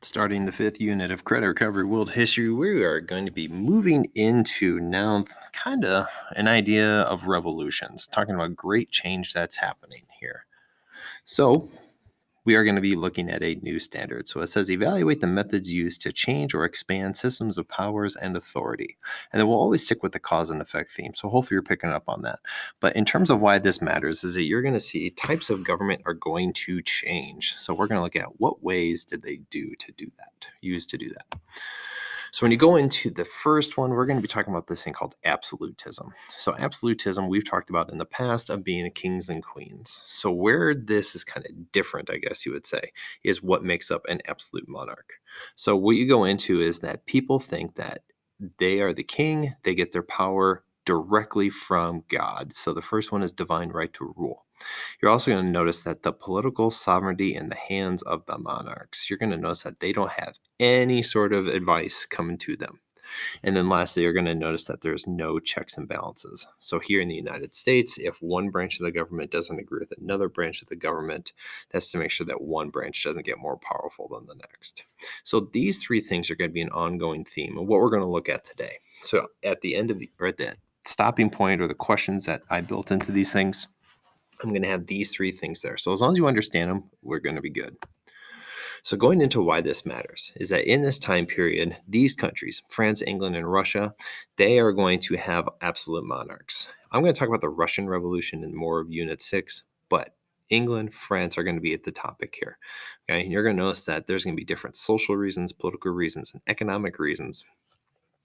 Starting the fifth unit of Credit Recovery World History, we are going to be moving into now kind of an idea of revolutions, talking about great change that's happening here. So, we are going to be looking at a new standard. So it says evaluate the methods used to change or expand systems of powers and authority. And then we'll always stick with the cause and effect theme. So hopefully you're picking up on that. But in terms of why this matters is that you're going to see types of government are going to change. So we're going to look at what ways did they use to do that. So when you go into the first one, we're going to be talking about this thing called absolutism. So absolutism, we've talked about in the past of being kings and queens. So where this is kind of different, I guess you would say, is what makes up an absolute monarch. So what you go into is that people think that they are the king, they get their power directly from God. So the first one is divine right to rule. You're also going to notice that the political sovereignty in the hands of the monarchs. You're going to notice that they don't have any sort of advice coming to them. And then lastly, you're going to notice that there's no checks and balances. So here in the United States, if one branch of the government doesn't agree with another branch of the government, that's to make sure that one branch doesn't get more powerful than the next. So these three things are going to be an ongoing theme of what we're going to look at today. So at the end of at the stopping point or the questions that I built into these things, I'm going to have these three things there. So as long as you understand them, we're going to be good. So going into why this matters is that in this time period, these countries, France, England, and Russia, they are going to have absolute monarchs. I'm going to talk about the Russian Revolution in more of Unit 6, but England, France are going to be at the topic here. Okay, and you're going to notice that there's going to be different social reasons, political reasons, and economic reasons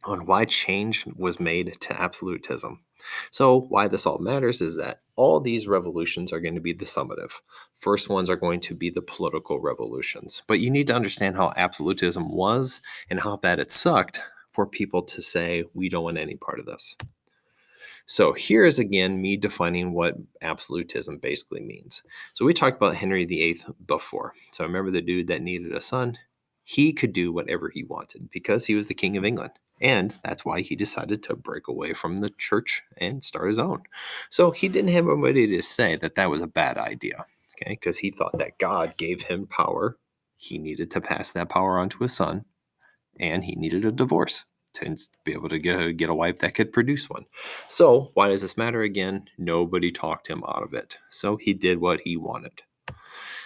on why change was made to absolutism. So why this all matters is that all these revolutions are going to be the summative. First ones are going to be the political revolutions. But you need to understand how absolutism was and how bad it sucked for people to say, we don't want any part of this. So here is again me defining what absolutism basically means. So we talked about Henry VIII before. So remember the dude that needed a son? He could do whatever he wanted because he was the king of England. And that's why he decided to break away from the church and start his own. So he didn't have anybody to say that that was a bad idea, okay? Because he thought that God gave him power. He needed to pass that power on to his son, and he needed a divorce to be able to get a wife that could produce one. So why does this matter again? Nobody talked him out of it. So he did what he wanted.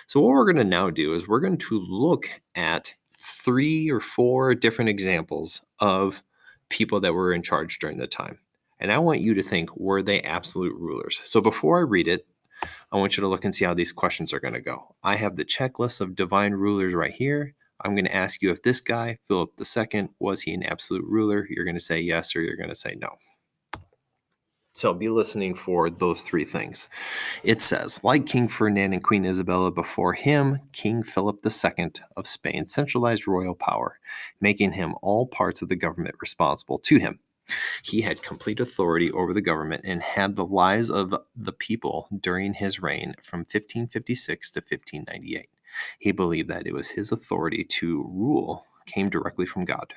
So what we're going to now do is we're going to look at 3 or 4 different examples of people that were in charge during the time. And I want you to think, were they absolute rulers? So before I read it, I want you to look and see how these questions are going to go. I have the checklist of divine rulers right here. I'm going to ask you if this guy, Philip II, was he an absolute ruler? You're going to say yes or you're going to say no. So be listening for those 3 things. It says, like King Ferdinand and Queen Isabella before him, King Philip II of Spain centralized royal power, making him all parts of the government responsible to him. He had complete authority over the government and had the lives of the people during his reign from 1556 to 1598. He believed that it was his authority to rule came directly from God.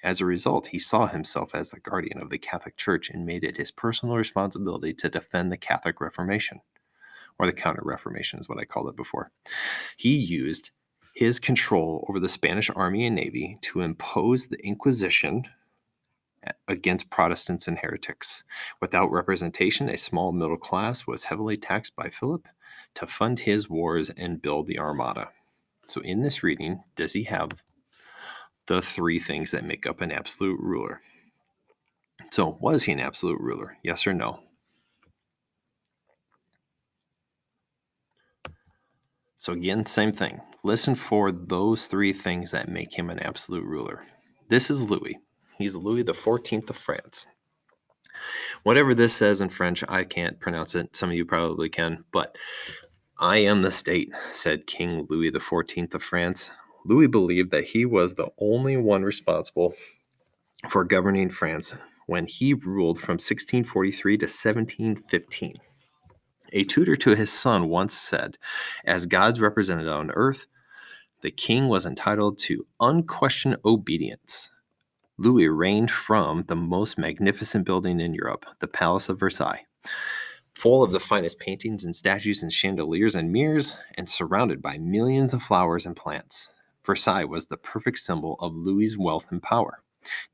As a result, he saw himself as the guardian of the Catholic Church and made it his personal responsibility to defend the Catholic Reformation, or the Counter-Reformation is what I called it before. He used his control over the Spanish army and navy to impose the Inquisition against Protestants and heretics. Without representation, a small middle class was heavily taxed by Philip to fund his wars and build the Armada. So in this reading, does he have the 3 things that make up an absolute ruler? So was he an absolute ruler? Yes or no? So again, same thing. Listen for those 3 things that make him an absolute ruler. This is Louis. He's Louis the 14th of France. Whatever this says in French, I can't pronounce it. Some of you probably can, but I am the state, said King Louis the 14th of France. Louis believed that he was the only one responsible for governing France when he ruled from 1643 to 1715. A tutor to his son once said, as God's representative on earth, the king was entitled to unquestioned obedience. Louis reigned from the most magnificent building in Europe, the Palace of Versailles, full of the finest paintings and statues and chandeliers and mirrors, and surrounded by millions of flowers and plants. Versailles was the perfect symbol of Louis's wealth and power.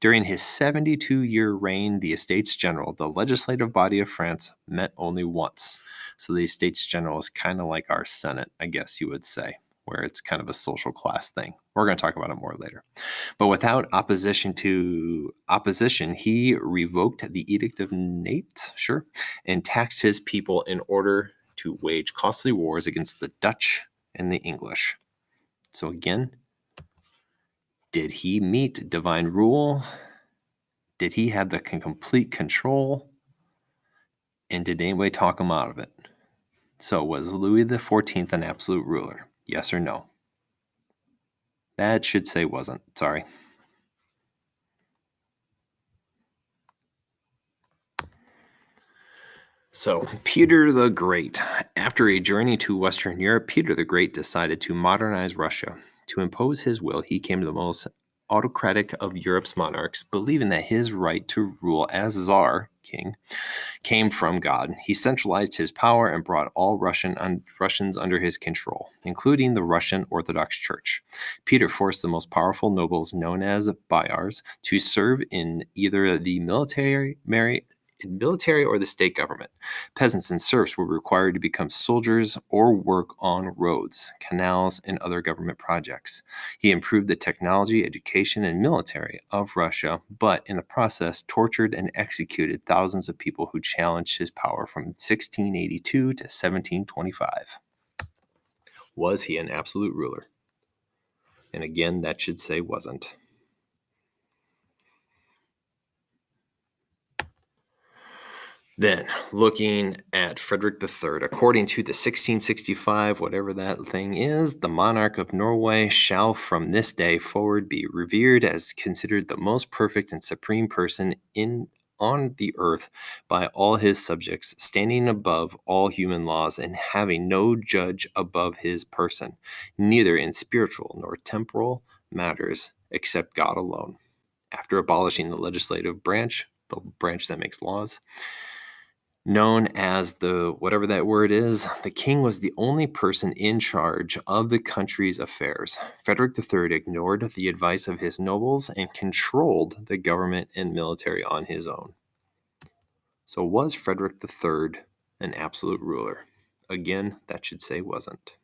During his 72-year reign, the Estates General, the legislative body of France, met only once. So the Estates General is kind of like our Senate, I guess you would say, where it's kind of a social class thing. We're going to talk about it more later. But without opposition, he revoked the Edict of Nantes, and taxed his people in order to wage costly wars against the Dutch and the English. So again, did he meet divine rule? Did he have the complete control? And did anybody talk him out of it? So was Louis XIV an absolute ruler? Yes or no? That should say wasn't. Sorry. So, Peter the Great. After a journey to Western Europe, Peter the Great decided to modernize Russia. To impose his will, he came to the most autocratic of Europe's monarchs, believing that his right to rule as Tsar, king, came from God. He centralized his power and brought all Russians under his control, including the Russian Orthodox Church. Peter forced the most powerful nobles, known as boyars, to serve in either the military or the state government. Peasants and serfs were required to become soldiers or work on roads, canals, and other government projects. He improved the technology, education, and military of Russia, but in the process tortured and executed thousands of people who challenged his power from 1682 to 1725. Was he an absolute ruler? And again, that should say wasn't. Then, looking at Frederick III, according to the 1665, whatever that thing is, the monarch of Norway shall from this day forward be revered as considered the most perfect and supreme person on the earth by all his subjects, standing above all human laws and having no judge above his person, neither in spiritual nor temporal matters except God alone. After abolishing the legislative branch, the branch that makes laws, known as the whatever that word is, the king was the only person in charge of the country's affairs. Frederick III ignored the advice of his nobles and controlled the government and military on his own. So was Frederick III an absolute ruler? Again, that should say wasn't.